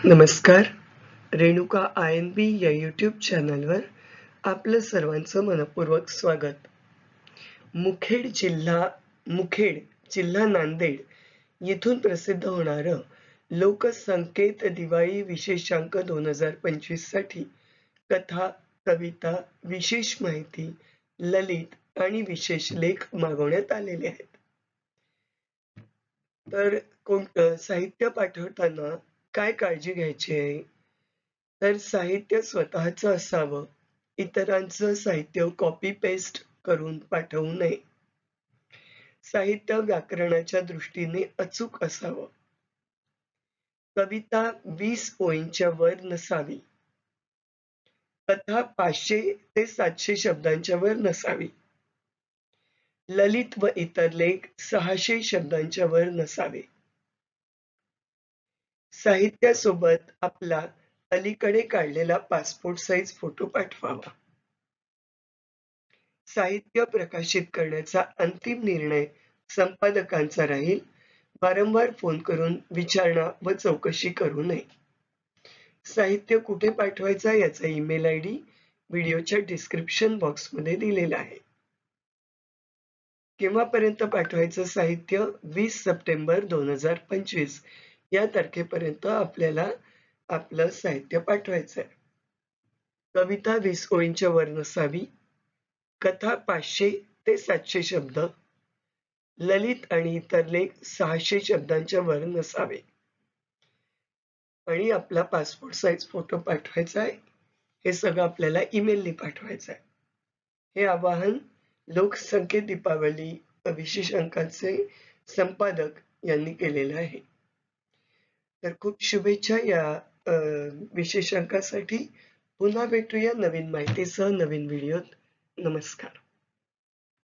नमस्कार. रेणुका INB या YouTube चॅनलवर आपलं सर्वांचं मनपूर्वक स्वागत. मुखेड जिल्हा नांदेड येथून प्रसिद्ध होणारं लोकसंकेत दिवाळी विशेषांक 2025 साठी कथा, कविता, विशेष माहिती, ललित आणि विशेष लेख मागवण्यात आलेले आहेत. तर साहित्य पाठवताना काय काळजी घ्यायची आहे? तर साहित्य स्वतःचं असावं. इतरांचं साहित्य कॉपी पेस्ट करून पाठवू नये. साहित्य व्याकरणाच्या दृष्टीने अचूक असावं. कविता 20 ओळींच्या वर नसावी. कथा 500 ते 700 शब्दांच्या वर नसावी. ललित व इतर लेख 600 शब्दांच्या वर नसावे. साहित्यासोबत आपला अलीकडे काढलेला पासपोर्ट साइज फोटो पाठवावा. साहित्य प्रकाशित करण्याचा अंतिम निर्णय संपादकांचा राहील. वारंवार फोन करून विचारणा व चौकशी करू नये. साहित्य कुठे पाठवायचा याचा ईमेल ID व्हिडिओच्या डिस्क्रिप्शन बॉक्समध्ये दिलेला आहे. केव्हापर्यंत पाठवायचं साहित्य? 20 सप्टेंबर 2025 या तारखेपर्यंत आपल्याला आपलं साहित्य पाठवायचं आहे. कविता 20 ओळींच्या वर नसावी. कथा 500 ते 700 शब्द. ललित आणि इतर लेख 600 शब्दांच्या वर नसावे. आणि आपला पासपोर्ट साइज फोटो पाठवायचा आहे. हे सगळं आपल्याला ईमेलने पाठवायचं आहे. हे आवाहन लोकसंकेत दीपावली विशेष अंकाचे संपादक यांनी केलेलं आहे. तर खूप शुभेच्छा या विशेष अंकासाठी. पुन्हा भेटूया नवीन माहितीसह नवीन व्हिडिओत. नमस्कार.